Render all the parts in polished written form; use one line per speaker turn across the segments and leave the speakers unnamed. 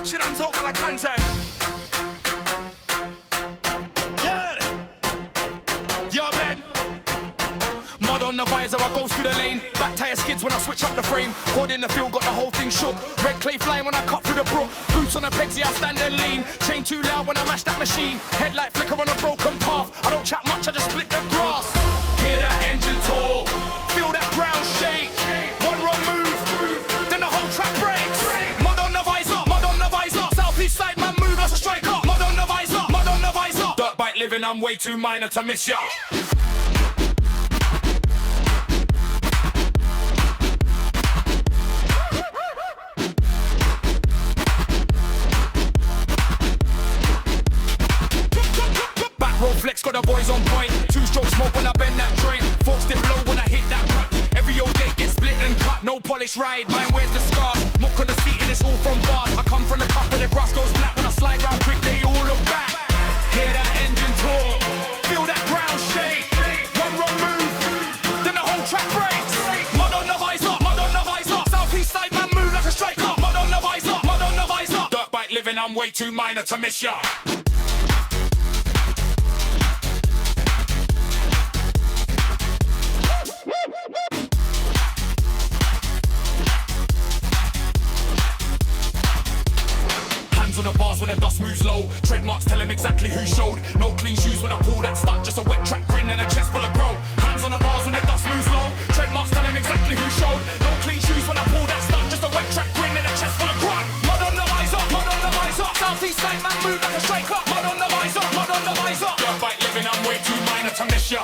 shit and talk like content. Yeah. Yo, man. Mud on the visor, I go through the lane. Back tire skids when I switch up the frame. Cord in the field, got the whole thing shook. Red clay flying when I cut through the brook. Boots on the pegs, yeah, I stand and lean. Chain too loud when I mash that machine. Headlight flicker on a broken path. I don't chat much, I just split the grass. Hear that engine talk, feel that ground shake. One wrong move, then the whole track breaks. Mud on the visor, mud on the visor. Southeast side man move as a striker. Mud on the visor, mud on the visor. Dirt bike living, I'm way too minor to miss ya. Flex got the boys on point. Two-stroke smoke when I bend that joint. Forks dip low when I hit that cut. Every old day gets split and cut. No polish ride, mine wears the scar. Muck on the seat and it's all from bars. I come from the cup and the grass goes black. When I slide round quick, they all look back. Hear that engine talk, feel that ground shake. One wrong move, then the whole track breaks. Mud on the visor, mud on the visor. Southeast side man move like a striker. Mud on the visor, mud on the visor. Dirt bike living, I'm way too minor to miss ya. On the bars when the dust moves low. Trademarks tell him exactly who showed. No clean shoes when I pull that stunt. Just a wet track grin and a chest full of bro. Hands on the bars when the dust moves low. Trademarks tell him exactly who showed. No clean shoes when I pull that stunt. Just a wet track grin and a chest full of grunt. Mud on the visor, mud on the visor. Southeast side man move like a striker. Mud on the visor, mud on the visor. Dirt bike living, I'm way too minor to miss ya.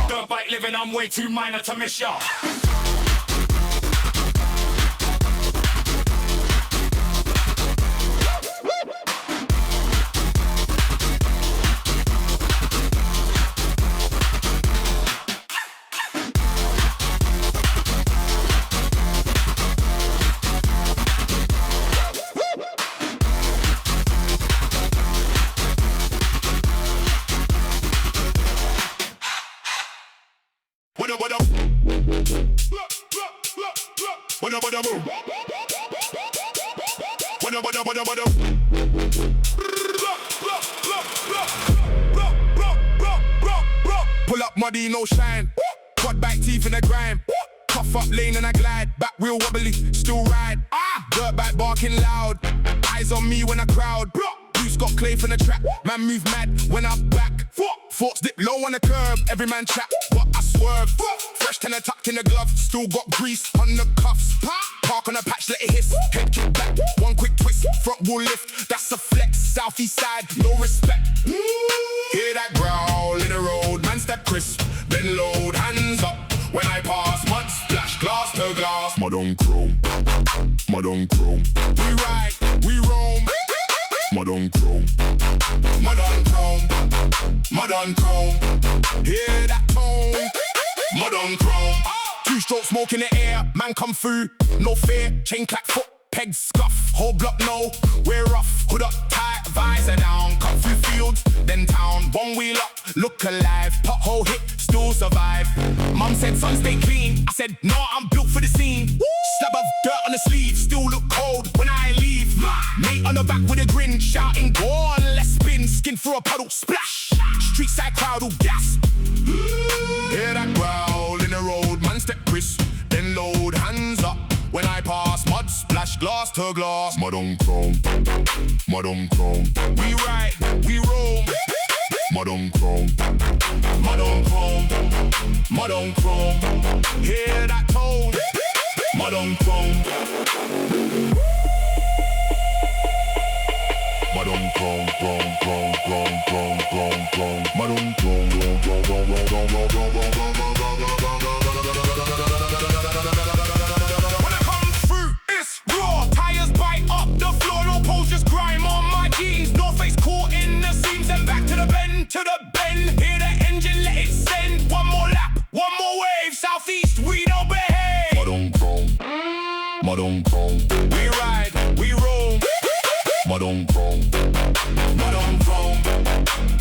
Dirt bike living, I'm way too minor to miss ya.
Pull up muddy, no shine. Quad back teeth in the grime. Puff up lane and I glide. Back wheel wobbly, still ride. Dirt bike barking loud. Eyes on me when I crowd. Boots got clay from the trap. Man move mad when I back. Forks dip low on the curb. Every man chat, but I swerve. Fresh tenner tucked in the glove. Still got grease on the cuffs. Park on a patch, let it hiss. Head kick back, one quick twist. Front wheel lift, that's a flex. Southeast side, no respect. Hear that growl in the road. Man step crisp, then load. Hands up when I pass. Mud splash, glass to glass. Mud on chrome, mud on chrome. We ride, we roam. Mud on chrome, mud on chrome, mud on chrome. Hear that tone, mud on chrome. Two-stroke smoke in the air, man come through, no fear. Chain clack foot, peg scuff, whole block no. We're rough, hood up tight, visor down. Cut through fields, then town. One wheel up, look alive. Pothole hit, still survive. Mum said son stay clean, I said no, I'm built for the scene. Slab of dirt on the sleeve, still look cold when I leave. Mate on the back with a grin, shouting go on, let's spin. Skin through a puddle, splash. Street side crowd all gas. Hear that growl in the road, man step crisp, then load. Hands up when I pass. Mud splash, glass to glass. Mud on chrome, mud on chrome. We ride, we roam. Mud on chrome, mud on chrome, mud on chrome. Hear that tone, mud on chrome. Mud on chrome, chrome, chrome, chrome, chrome, chrome, chrome. Mud on chrome, chrome, chrome, chrome, chrome, chrome, chrome, chrome, chrome, chrome. When I come through, it's raw. Tires bite up the floor, no pose, just grime on my jeans. North face caught in the seams, and back to the bend, to the bend. Hear the engine, let it send. One more lap, one more wave. Southeast, we don't behave. Mud on chrome, mud on chrome. We ride, we roam. Mud on chrome, mud on chrome,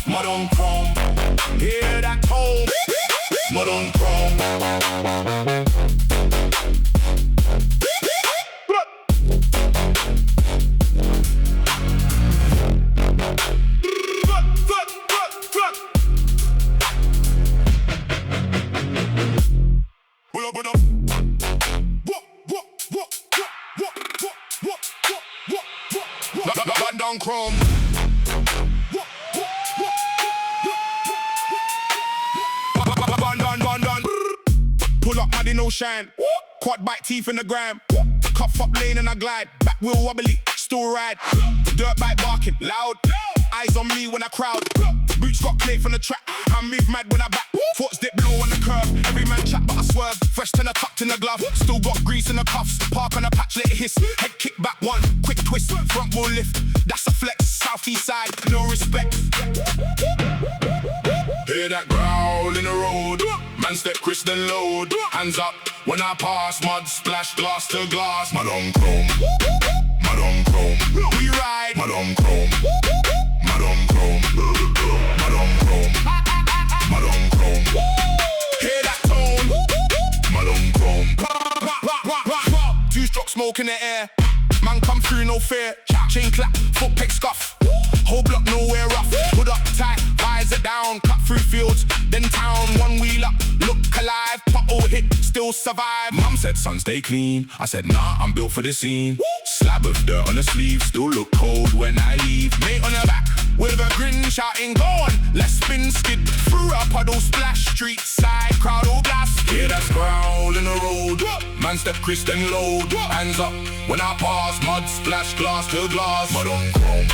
mud on chrome. Hear that tone, mud on chrome. London Chrome. London. Pull up, muddy, no shine. Quad bite teeth in the gram. Cuff up lane and I glide. Back wheel wobbly, still ride. Dirt bike barking, loud. Eyes on me when I crowd. Boots got clay from the track. I move mad when I back. Forts dip low on the curb. Every man chat but I swerve. Fresh tenner tucked in the glove. Still got grease in the cuffs. Park on the patch, let it hiss. Head kick back one, quick twist. Front wheel lift. That's a flex. Southeast side, no respect. Hear that growl in the road. Man step Chris then load. Hands up when I pass. Mud splash glass to glass. Mud on chrome. Mud on chrome. We ride. Mud on chrome. Mud on chrome. Mud on chrome. Mud on chrome. Hear that tone. Mud on chrome. Two-stroke smoke in the air. Man come through, no fear. Chain clap, foot peg scuff. Whole block nowhere rough. Hood up tight, visor down. Cut through fields, then town. One wheel up, look alive. Pothole hit, still survive. Mum said, son, stay clean. I said, nah, I'm built for the scene. Slab of dirt on the sleeve, still look cold when I leave. Mate on the back, with a grin, shouting, go on. Let's spin, skid through a puddle, splash. Street side, crowd all blast. Hear that growl in the road. Man step Chris then load. Hands up when I pass. Mud splash, glass to glass. Mud on chrome.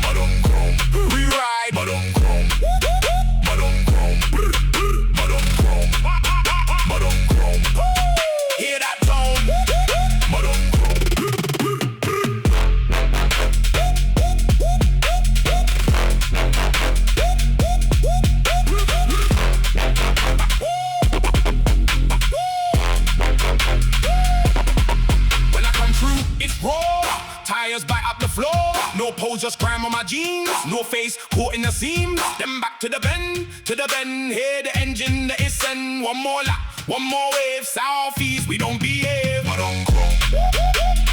Mud on chrome. We ride. Mud on chrome. Mud on chrome. Mud on chrome. Mud on chrome. Hear that tone. Mud on when I come through, it's raw. Tires bite up the floor. No pose, just grime on my jeans. No face, caught in the seams. Then back to the bend, hear the engine, the isn't. One more lap, one more wave. Southeast, we don't behave. Mud on chrome.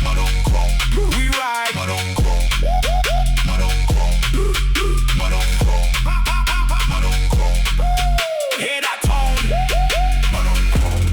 Mud on chrome. We ride. Mud on chrome. Mud on chrome. Mud on chrome. Mud on chrome. Hear that tone. Mud on chrome.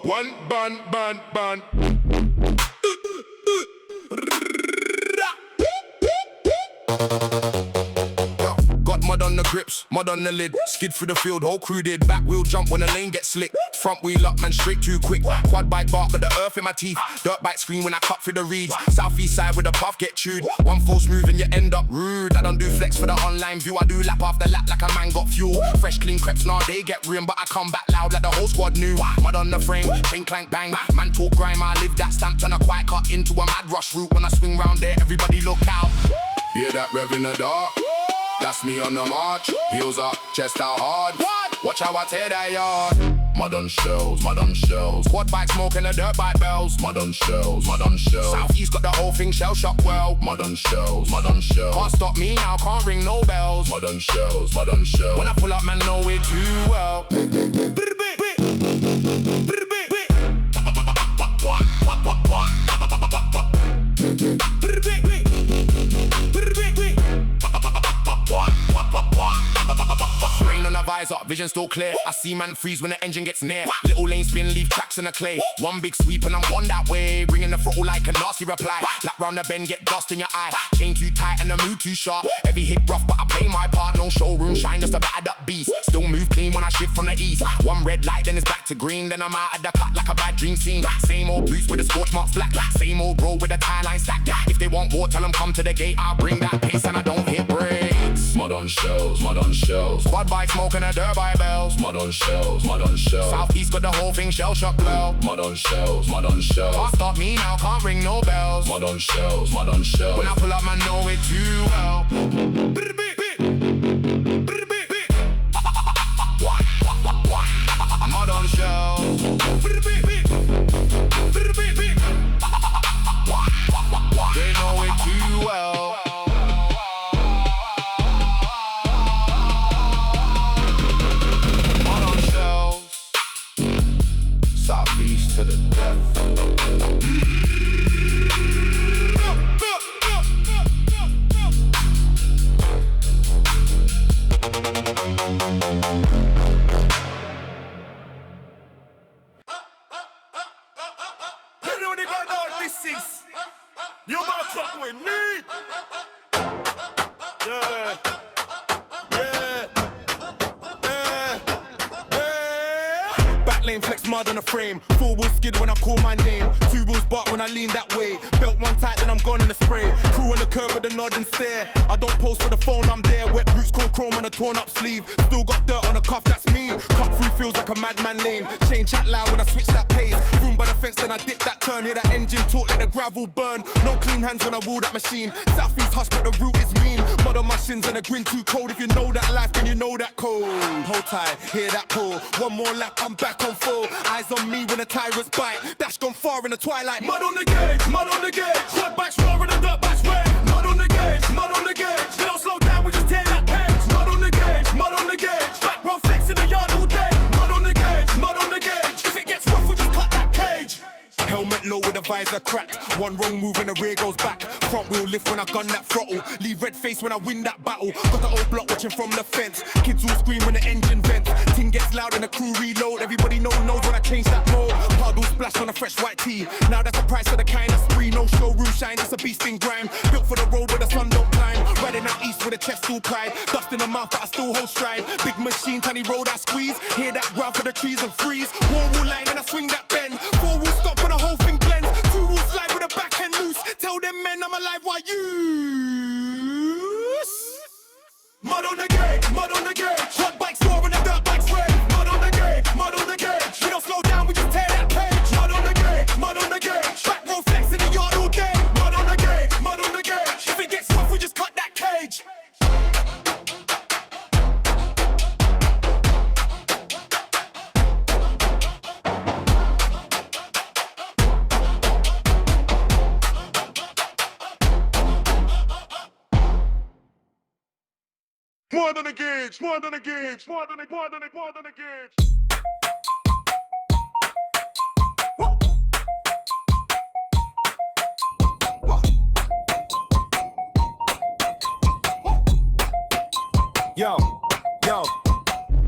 One bun. Got mud on the grips, mud on the lid. Skid through the field, whole crew did. Back wheel jump when the lane gets slick. Front wheel up, man, straight too quick. Quad bike bark, got the earth in my teeth. Dirt bike scream when I cut through the reeds. Southeast side with a puff get chewed. One false move and you end up rude. I don't do flex for the online view. I do lap after lap like a man got fuel. Fresh clean creps, nah, they get ruined. But I come back loud like the whole squad knew. Mud on the frame, chain clank bang. Man talk grime, I live that stamped on a quiet cut into a mad rush route. When I swing round there, everybody look out. Hear that rev in the dark? That's me on the march. Heels up, chest out hard. What? Watch how I tear that yard. Mud on shells, mud on shells. Quad bike smoke and the dirt bike bells. Mud on shells, mud on shells. Southeast got the whole thing shell shock well. Mud on shells, mud on shells. Can't stop me now, can't ring no bells. Mud on shells, mud on shells. When I pull up, man, know it too well. Rain on a visor, vision still clear. I see man freeze when the engine gets near. Little lane spin, leave tracks in the clay. One big sweep and I'm on that way. Bringing the throttle like a nasty reply. Lap round the bend, get dust in your eye. Chain too tight and the mood too sharp. Every hit rough, but I play my part. No showroom shine, just a bad up beast. Still move clean when I shift from the east. One red light, then it's back to green. Then I'm out of the cut like a bad dream scene. Same old boots with the scorch marks black. Same old bro with the tie line stacked. If they want war, tell them come to the gate. I'll bring that pace and I don't hit brakes. Mud on shells, mud on shells. Quad bike smoke and a dirt bike bells. Mud on shells, mud on shells. Southeast got the whole thing shell shock well. Mud on shells, mud on shells. Can't stop me now, can't ring no bells. Mud on shells, mud on shells. When I pull up, man, know it too well. Mud on shells. They know it too well.
lane flex mud on the frame. 4 wheels skid when I call my name. 2 wheels bark when I lean that way. Belt one tight, then I'm gone in the spray. Crew on the curb with a nod and stare. I don't post for the phone, I'm there. Wet boots, cold chrome on a torn up sleeve. Still got dirt on the cuff, that's me. Cut through feels like a madman lane. Chain chat loud when I switch that pace. Room by the fence, then I dip that turn. Hear that engine talk, let the gravel burn. No clean hands when I wheel that machine. Southeast hush, but the route is mean. Mud on my shins and a grin too cold. If you know that life, then you know that code. Hold tight, hear that pull. One more lap, I'm back on full. Eyes on me when the tyrants bite. Dash gone far in the twilight. Mud on the gauge, mud on the gauge. Quad backs roaring and dirt backs red. Mud on the gauge, mud on the gauge. We don't slow down, we just tear that page. Mud on the gauge, mud on the gauge. Back row flex in the yard all day. Mud on the gauge, mud on the gauge. If it gets rough, we just cut that cage. Helmet low with the visor cracked. One wrong move and the rear goes back. Front wheel lift when I gun that throttle. Leave red face when I win that battle. Got the old block watching from the fence. Kids all scream when the engine vents. Ting gets loud and the crew reload. Everybody knows when I change that mode. Puddle splash on a fresh white tee. Now that's the price of the kind of spree. No showroom shine, it's a beast in grime. Built for the road where the sun don't climb. Riding out east with a chest all pride. Dust in the mouth but I still hold stride. Big machine, tiny road I squeeze. Hear that ground for the trees and freeze. One wheel line and I swing that bend. 4 wheel stop when the whole thing blends. 2 wheel slide with a backhand loose. Tell them men I'm alive while use. Mud on the gauge, mud on the gauge. Hot bikes roaring and dirt bikes red. Mud on the gauge, mud on the gauge. We don't slow down, we just tear that page. Mud on the gauge, mud on the gauge. Back row flex in the yard all day. Mud on the gauge, mud on the gauge. If it gets rough, we just cut that cage.
More than a gauge, more than a gauge, more than a gauge.
Yo,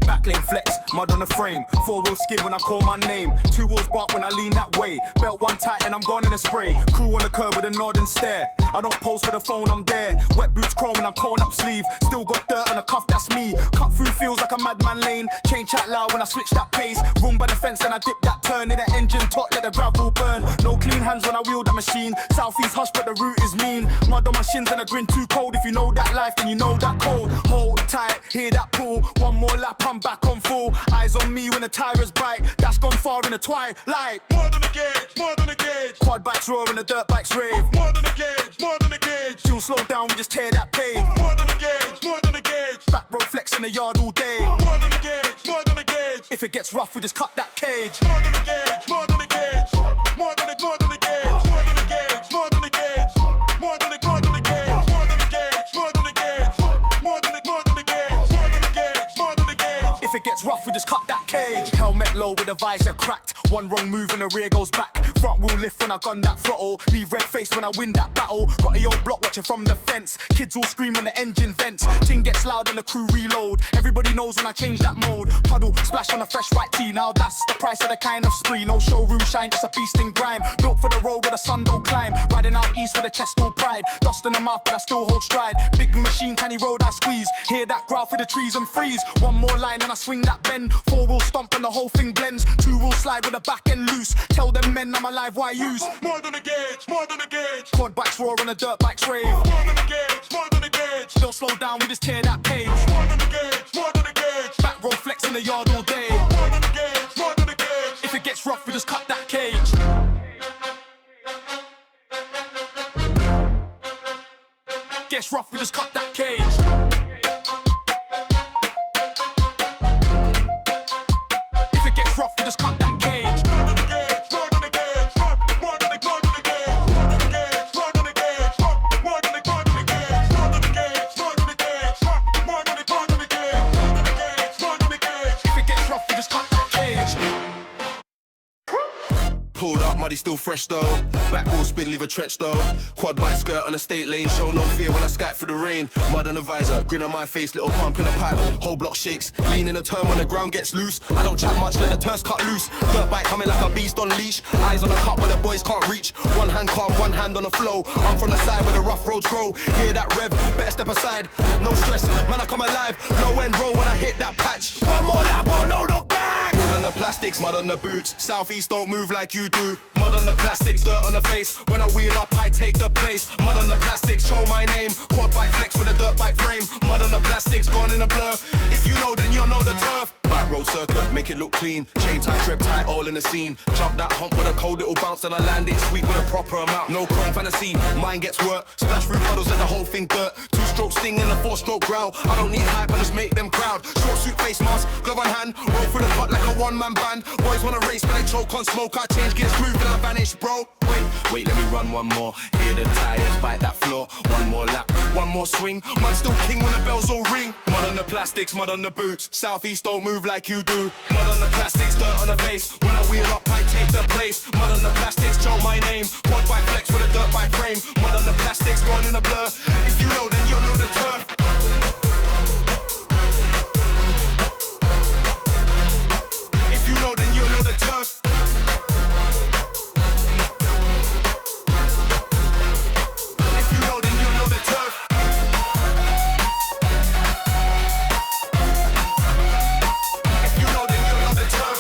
backlane flex, mud on the frame. 4 wheel skid when I call my name. 2 wheels bark when I lean that way. Belt one tight and I'm gone in a spray. Crew on the curb with a nod and stare. I don't post for the phone, I'm there. Wet boots chrome and I'm torn up sleeve. Still got dirt on the cuff, that's me. Cut through feels like a madman lane. Chain chat loud when I switch that pace. Room by the fence and I dip that turn. In the engine top, let the gravel burn. No clean hands when I wheel the machine. Southeast hush, but the route is mean. Mud on my shins and a grin too cold. If you know that life, then you know that cold. Hold tight, hear that pull. One more lap, I'm back on full. Eyes on me when the tires bite. Dash gone far in the twilight.
More than a gauge, more than a gauge.
Quad bikes roar and the dirt bikes rave.
More than a gauge, more than a gauge.
You'll slow down, we just tear that page.
More than a gauge, more than a gauge.
Back row flex in the yard all day.
More than a gauge, more than a gauge.
If it gets rough, we just cut that cage.
More than a gauge, more than a gauge. More than a gauge, more than a gauge. More than a gauge, more than a gauge. More than a gauge, more than a gauge. More than a gauge, more than a gauge. More than a gauge, more than a gauge. More than a gauge.
If it gets rough, we just cut that cage. Helmet low with the visor cracked. One wrong move and the rear goes back. Front wheel lift when I gun that throttle. Leave red face when I win that battle. Got a old block watching from the fence. Kids all scream when the engine vents. Ting gets loud and the crew reload. Everybody knows when I change that mode. Puddle splash on a fresh white tee. Now that's the price of the kind of spree. No showroom shine, just a beast in grime. Built for the road where the sun don't climb. Riding out east with a chest all pride. Dust in the mouth but I still hold stride. Big machine, tiny road I squeeze. Hear that growl for the trees and freeze. One more line and I swing that bend. 4 wheel stomp and the whole thing blends. 2 wheel slide with the back end loose. Tell them men I'm alive, why use?
More than a gauge, more than a gauge.
Quad bikes roar and the dirt bikes rave.
More than a gauge, more than a gauge.
Don't slow down, we just tear that page.
More than a gauge, more than a gauge.
Back row flex in the yard all day.
More than a gauge, more than a gauge.
If it gets rough, we just cut that cage. Gets rough, we just cut that cage. If it gets rough, we just cut that cage.
More than a gauge, more than a gauge. More than a gauge, more than a gauge. More than a gauge, more than a gauge. More than a gauge, more than a gauge. More than a gauge, more than a gauge. More than a gauge, more than a gauge. More than a gauge, more than a gauge.
If it gets rough, we just cut that cage.
Pulled up, muddy still fresh though. Back wheel spin, leave a trench though. Quad bike skirt on the state lane, show no fear when I skype through the rain. Mud on the visor, grin on my face, little pump in the pipe. Whole block shakes, lean in a turn when the ground gets loose. I don't chat much, let the turns cut loose. Dirt bike coming like a beast on leash. Eyes on the cup where the boys can't reach. One hand calm, one hand on the flow. I'm from the side where the rough roads grow. Hear that rev, better step aside. No stress, man I come alive. No end roll when I hit that patch. One more lap, oh no, look back. And the plastic plastics, mud on the boots. Southeast don't move like you do. Mud on the plastics, dirt on the face. When I wheel up, I take the place. Mud on the plastics, show my name. Quad bike flex with a dirt bike frame. Mud on the plastics, gone in a blur. If you know, then you'll know the turf. Back road circuit, make it look clean. Chain tight, trip tight, all in the scene. Jump that hump with a cold little bounce and I land it sweet with a proper amount. No chrome fantasy, mine gets work. Splash through puddles and the whole thing dirt. 2-stroke sting and a 4-stroke growl. I don't need hype, I just make them crowd. Short suit, face mask, glove on hand. Roll through the cut like a one-man band. Boys wanna race, but they choke on smoke. I change gears smooth and I vanish, bro. Wait, let me run one more. Hear the tires bite that floor. One more lap, one more swing. Man still king when the bells all ring. Mud on the plastics, mud on the boots. Southeast don't move like you do. Mud on the plastics, dirt on the face. When I wheel up, I take the place. Mud on the plastics, show my name. Quad bike flex with a dirt bike frame. Mud on the plastics, gone in a blur. If you know, then you'll know the turf. If you know, then you'll know the turf. If you know, then you'll know the turf. If you know, then you'll know the turf.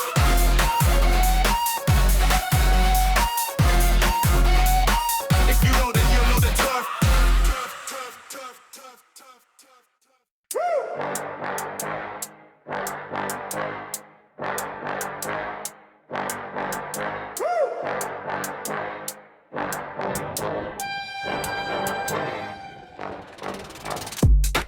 If you know, then you'll know the turf.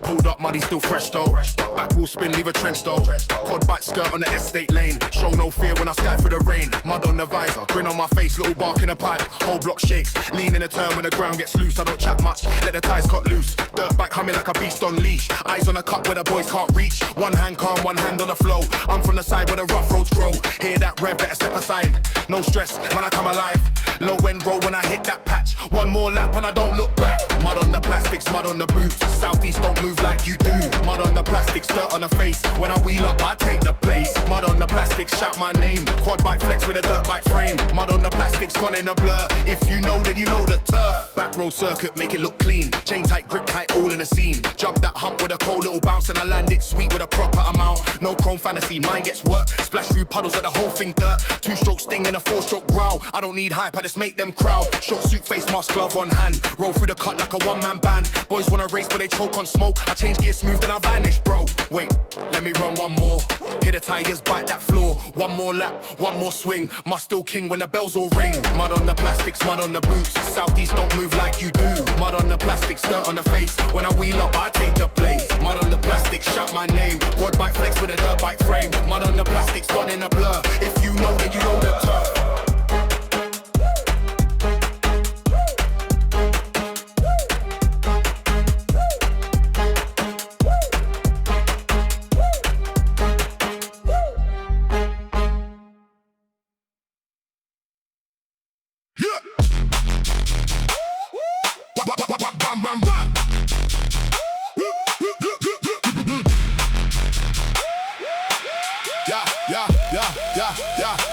Pulled up, muddy, still fresh though. Back wheel spin, leave a trench though. Quad bike skirt on the estate lane. Show no fear when I sky through the rain. Mud on the visor, grin on my face, little bark in a pipe. Whole block shakes, lean in a turn when the ground gets loose. I don't chat much, let the ties cut loose. Dirt bike humming like a beast on leash. Eyes on a cut where the boys can't reach. One hand calm, one hand on the flow. I'm from the side where the rough roads grow. Hear that rev, better step aside. No stress, when I come alive. Low end roll when I hit that patch. One more lap and I don't look back. Mud on the plastics, mud on the boots. Southeast don't move like you do. Mud on the plastics, dirt on the face. When I wheel up, I take the place. Mud on the plastics, shout my name. Quad bike flex with a dirt bike frame. Mud on the plastics, gone in a blur. If you know, then you know the turf. Back road circuit, make it look clean. Chain tight, grip tight, all in the scene. Jump that hump with a cold little bounce and I land it sweet with a proper amount. No chrome fantasy, mine gets work. Splash through puddles at the whole thing dirt. 2-stroke sting and a 4-stroke growl. I don't need hype, I just make them crowd. Short suit, face mask, glove on hand. Roll through the cut like a one-man band. Boys wanna race, but they choke on smoke. I change gear smooth, then I vanish, bro. Wait, let me run one more. Hear the tires bite that floor. One more lap, one more swing. Must still king when the bells all ring. Mud on the plastics, mud on the boots. Southeast don't move like you do. Mud on the plastics, dirt on the face. When I wheel up, I take the place. Mud on the plastics, shout my name. Quad bike flex with a dirt bike frame. Mud on the plastics, gone in a blur. If you know, then you know the turf.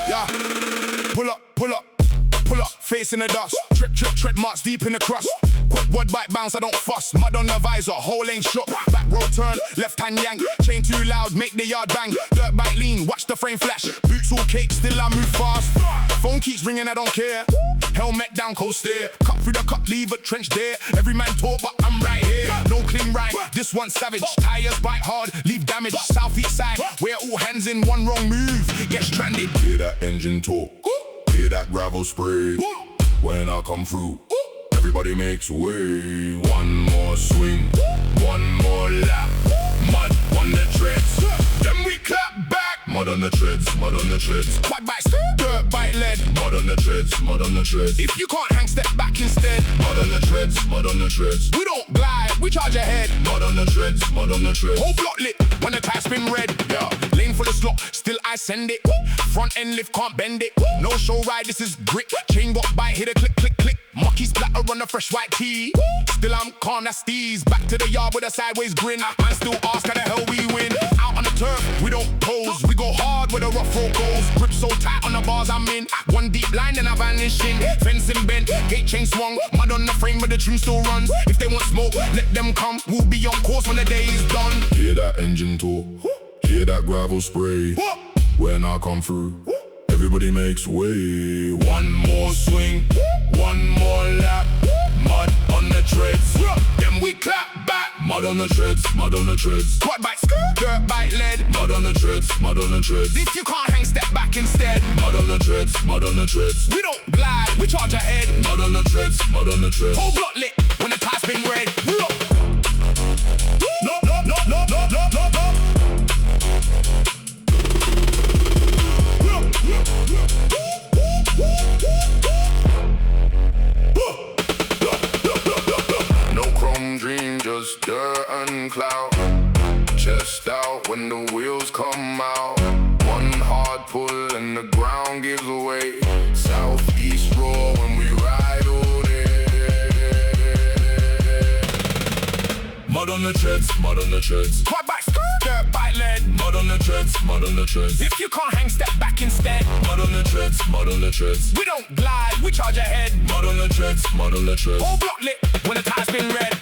Yeah. Pull up, face in the dust. Tread marks deep in the crust. Quad bike bounce, I don't fuss. Mud on the visor, whole lane shook. Back road turn, left hand yank. Chain too loud, make the yard bang. Dirt bike lean, watch the frame flash. Boots all cake, still I move fast. Phone keeps ringing, I don't care. Helmet down, cold stare. Cut through the cut, leave a trench there. Every man talk, but I'm right here. No clean right, this one's savage. Tires bite hard, leave damage. Southeast side, we're all hands in, one wrong move, get stranded.
Hear that engine talk, hear that gravel spray. When I come through, everybody makes way. One more swing, one more lap. Mud on the treads, then we clap back. Mud on the treads, mud on the treads.
Quad bike, dirt bike lead.
Mud on the treads, mud on the treads.
If you can't hang, step back instead.
Mud on the treads, mud on the treads.
We don't glide, we charge ahead.
Mud on the treads, mud on the treads.
Whole block lit when the tires spin red.
Yeah.
Lane full of slot, still I send it. Front end lift, can't bend it. No show ride, this is grit. Chain got bite, hit a click, click, click. Mucky splatter on the fresh white tee. Still I'm calm, that's steez. Back to the yard with a sideways grin. Man still ask how the hell we win. Out on the turf, we don't pose. We go hard where the rough road goes. Grip so tight on the bars I'm in. One deep line, then I vanish in. Fencing bent, gate chain swung. Mud on the frame, but the tune still runs. If they want smoke, let them come. We'll be on course when the day is done.
Hear that engine talk, hear that gravel spray. When I come through, Everybody makes way. One more swing, one more lap. Mud on the treads, then we clap back. Mud on the treads, mud on the treads.
Quad bike, dirt bike lead.
Mud on the treads, mud on the treads.
If you can't hang, step back instead.
Mud on the treads, mud on the treads.
We don't glide, we charge ahead.
Mud on the treads, mud on the treads.
Whole block lit when the tire's been red.
No, no, no, no, no, no, no, no. No chrome dream, just dirt and cloud. Chest out when the wheels come out. One hard pull and the ground gives way. Southeast roar when we ride all day. Mud on the treads, mud on the treads.
Quad bike, dirt bike lead.
Mud on the treads, mud on the treads.
If you can't hang, step back instead.
Mud on the treads, mud on the treads.
We don't glide, we charge ahead.
Mud on the treads, mud on the treads.
Whole block lit when the tire's been red.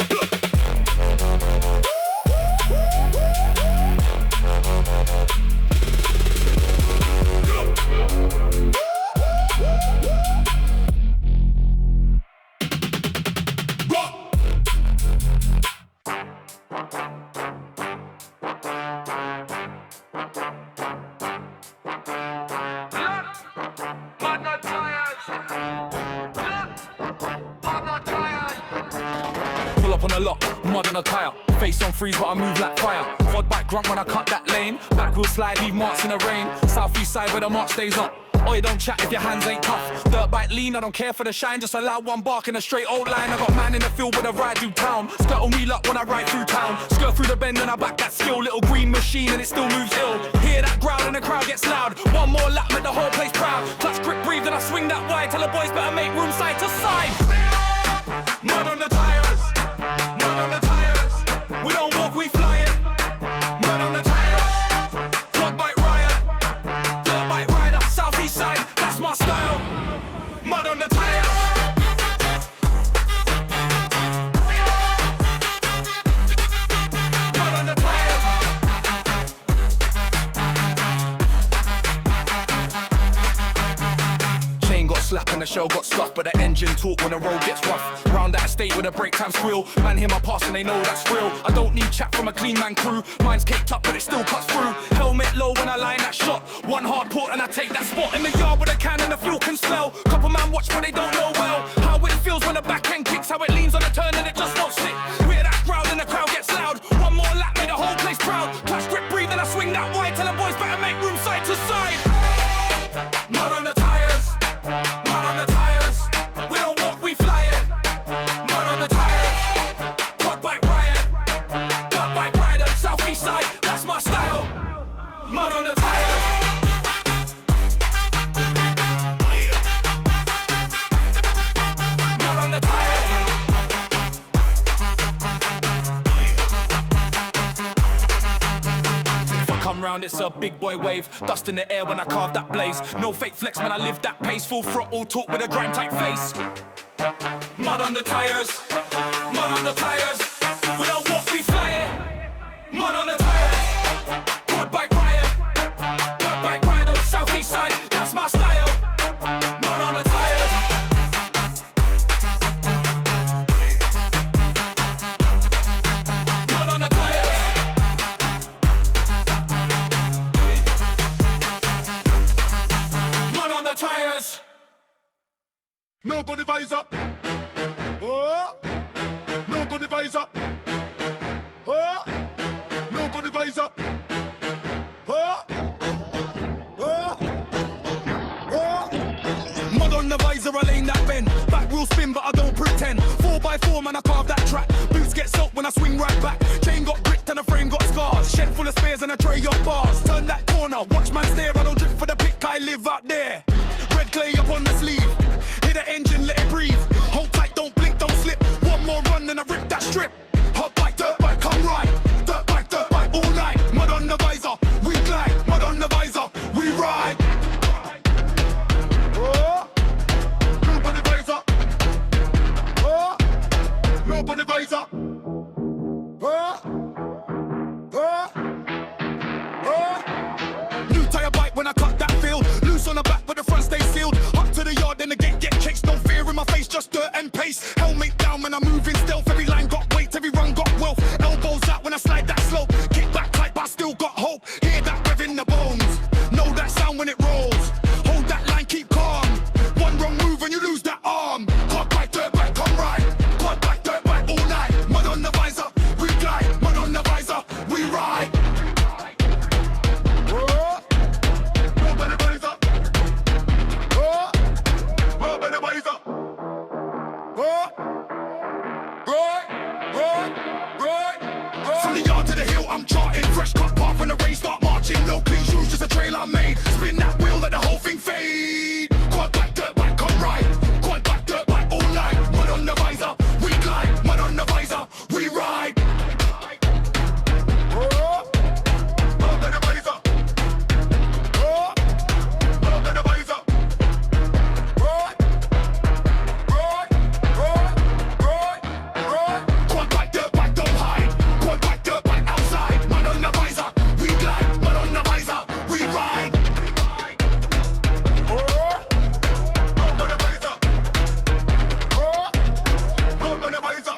Pull up on a lot, mud on a tire. Face on freeze, but I move like fire. Quad bike grunt when I cut that lane. Back wheel slide, leave marks in the rain. Southeast side where the mark stays up. Oi, don't chat if your hands ain't tough. Dirt bike lean, I don't care for the shine. Just allow one bark in a straight old line. I got man in the field with a ride through town. Skirt on wheel up when I ride through town. Skirt through the bend and I back that skill. Little green machine and it still moves ill. Hear that growl and the crowd gets loud. One more lap, make the whole place proud. Clutch, grip, breathe, and I swing that wide. Tell the boys better make room side to side. Mud on the tires, mud on the tires. We don't walk, we fly it. Mud on the tires. Quad bike riot, dirt bike rider. Southeast side, that's my style. Mud on the tires. Mud on the tires. Chain got slapped and the shell got stuffed, but the engine talk when the road gets rough. Round that estate with a break time squeal. Man hear my pass and they know that's real. I don't need chat from a clean man crew. Mine's caked up but it still cuts through. Helmet low when I line that shot. One hard port and I take that spot. In the yard with a can and the fuel can smell. Couple man watch but they don't know well how it feels when the back end kicks. How it leans on the turn and it just won't stick. Hear that growl and the crowd gets loud. One more lap made the whole place proud. Clutch, grip, breathe and I swing that wide. Tell the boys better make room side to side. Mud on the tires, mud on the tires. We don't walk, we fly it. Mud on the tires. Quad bike riot, dirt bike rider. Southeast side, that's my style. Mud on the tires. Mud on the tires. If I come round, it's a big boy wave. Dust in the air when I carve that blaze. No fake flex, man, I live that pace. Full throttle, talk with a grime type face. Mud on the tires, mud on the tires. We don't walk, we fly it. Mud on the tires. Quad bike riot, dirt bike rider. Southeast side, that's my style. Mud on the tires. Mud on the tires. Mud on the tires.
No good advisor. Oh, no good advisor. Oh, no good advisor. Oh, oh, oh.
Mud on the visor, I lane that bend. Back wheel spin, but I don't pretend. 4x4, man, I carve that track. Boots get soaked when I swing right back. Chain got bricked and the frame got scars. Shed full of spares and a tray of bars. Turn that corner, watch man stare. I don't drip for the pick, I live out there. Red clay up on the sleeve. Hit the engine, let it breathe. Hold tight, don't blink, don't slip. One more run and I rip that strip. Hot bike, dirt bike, come right. Dirt bike, all night. Mud on the visor, we glide. Mud on the visor, we ride.
Oh, no good advisor. Oh, no good advisor. Oh, oh, oh.
New tire bike when I cut that field. Loose on the back, but
just dirt and pace. Helmet down when I'm moving stealth. Every line got weight, every run got wealth. Elbows out when I slide that slope. Kick back tight, but I still got hope. Hear that rev in the bones. Know that sound when it rolls. Hold that line, keep calm. One wrong move and you lose that arm. Quad bike, dirt bike, come right. Quad bike, dirt bike, all night. Mud on the visor, we glide. Mud on the visor, we ride. From the yard to the hill, I'm charting. Fresh cut path when the rain start marching. No clean shoes, just a trail I made. Spin that wheel, let the whole thing fade. Quad bike, dirt bike, come right. Quad bike, dirt bike, all night. Mud on the visor, we glide. Mud on the visor, we ride. Mud on the visor. Mud on the visor. Quad bike, dirt bike, don't hide. Quad bike, dirt bike, outside. Mud on the visor, we glide. Mud on the visor, we ride. Mud on the visor. Mud on the visor.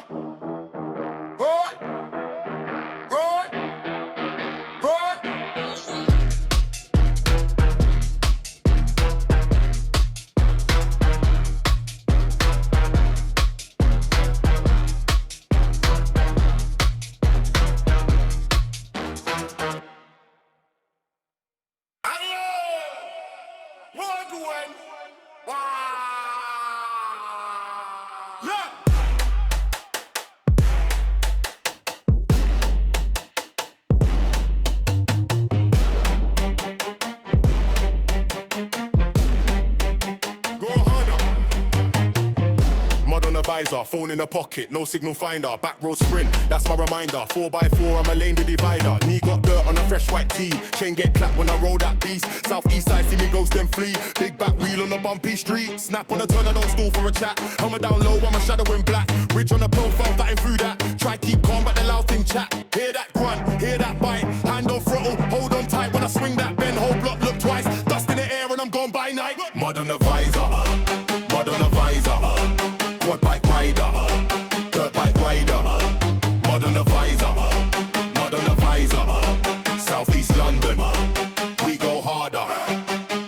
Visor, phone in the pocket, no signal finder. Back road sprint, that's my reminder. 4x4, I'm a lane the divider. Knee got dirt on a fresh white tee. Chain get clapped when I roll that beast. South east side see me ghost then flee. Big back wheel on the bumpy street. Snap on the turn, I don't stall for a chat. Helmet down low, I'm a shadow in black. Ridge on the profile, fighting through that. Try keep calm, but the loud thing chat. Hear that grunt, hear that bite. Hand on throttle, hold on tight. When I swing that bend, whole block look twice. Dust in the air and I'm gone by night. Mud on the visor, mud on the visor. Quad bike rider, dirt bike rider. Mud on the visor, mud on the visor. Southeast London, we go harder.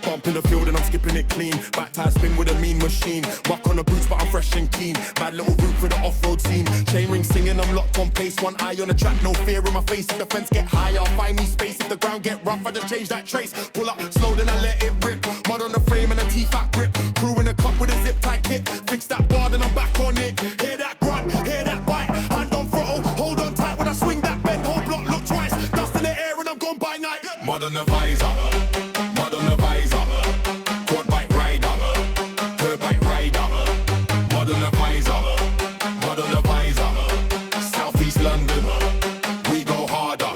Bump in the field and I'm skipping it clean. Back tire spin with a mean machine. Muck on the boots but I'm fresh and keen. Mad little route for the off-road scene. Chain ring singing, I'm locked on pace. One eye on the track, no fear in my face. If the fence get high, I'll find me space. If the ground get rough, I just change that trace. Pull up slow, then I let it rip. Mud on the frame and a T-fat grip. Crew in a cup with a zip tight kit. Fix that bar, then I'm back on it. Hear that grunt, hear that bite. Hand on throttle, hold on tight when I swing that bend. Whole block look twice. Dust in the air and I'm gone by night. Mud on the visor, mud on the visor. Quad bike rider, dirt bike rider. Mud on the visor, mud on the visor. Southeast London, we go harder.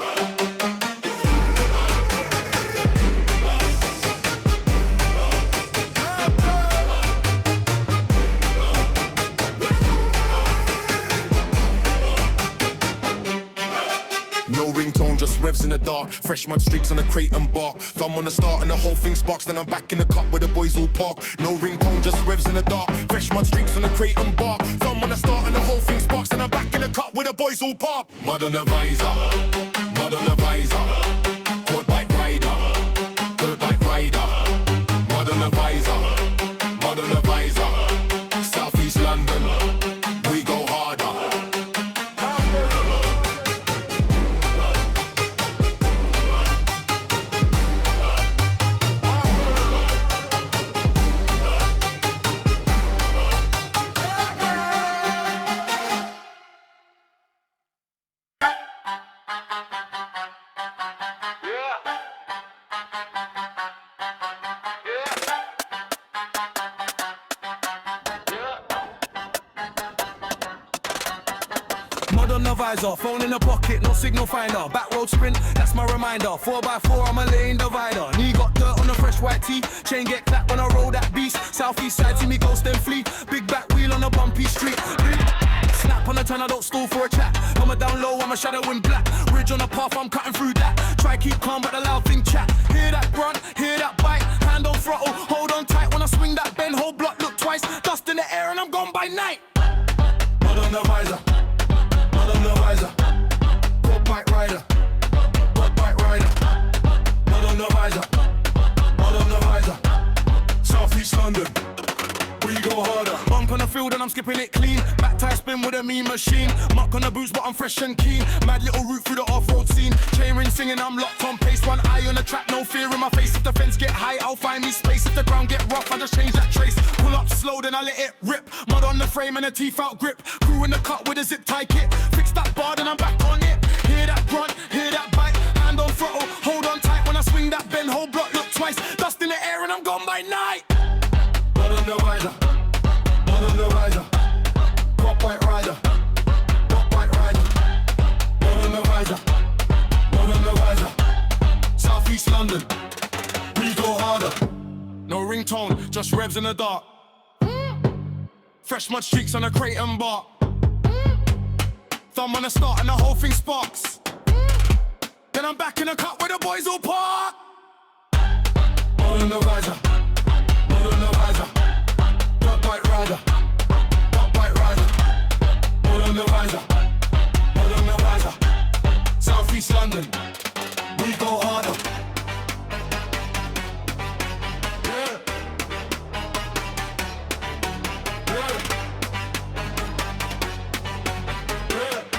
No ringtone, just revs in the dark. Fresh mud streaks on the crate and bark. Thumb on the start and the whole thing sparks. Then I'm back in the cup where the boys all park. No ringtone, just revs in the dark. Fresh mud streaks on the crate and bark. Thumb on the start and the whole thing sparks. Then I'm back in the cup where the boys all park. Mud on the visor, mud on the visor. Quad bike rider, dirt bike rider. Mud on the visor, mud on the visor. Southeast London, we go harder.
Mud on the visor, phone in the pocket, no signal finder. Back road sprint, that's my reminder. 4x4, I'm a lane divider. Knee got dirt on the fresh white tee. Chain get clapped when I roll that beast. Southeast side, see me ghost then flee. Big back wheel on a bumpy street. Snap on the turn, I don't stall for a chat. Helmet down low, I'm a shadow in black. Ridge on the path, I'm cutting through that. Try keep calm, but the loud thing chat. Hear that grunt, hear that bite. Hand on throttle, hold on tight when I swing that bend. Whole block look twice. Dust in the air and I'm gone by
the visor, mud on the visor. Quad bike rider, quad bike rider. Mud on the visor, mud on the visor. South East London, we go harder.
Bump on the field and I'm skipping it clean. Back tire spin with a mean machine. Muck on the boots but I'm fresh and keen. Mad little route through the off-road scene. Chain ring singing, I'm locked on pace. One eye on the track, no fear in my face. If the fence get high, I'll find me space. If the ground get rough, I just change that trace. Pull up slow, then I let it rip. Mud on the frame and a teeth out grip. Crew in the cut with a zip tie kit. Fix that bar, then I'm back on it. Hear that grunt, hear that bite. Hand on throttle, hold on tight. When I swing that bend, whole block look twice. Dust in the air and I'm gone by night.
Mud on the visor, mud on the visor. Quad bike rider, quad bike rider. Mud on the visor, mud on the visor. South East London, we go harder.
No ringtone, just revs in the dark. Fresh mud streaks on a crate and bar. Thumb on the start and the whole thing sparks. Then I'm back in the cut where the boys all park.
Mud on the visor, mud on the visor. Quad bike rider, quad bike rider. Mud on the visor, mud on the visor. South East London, we go harder. Yeah. Yeah. Yeah. Yeah.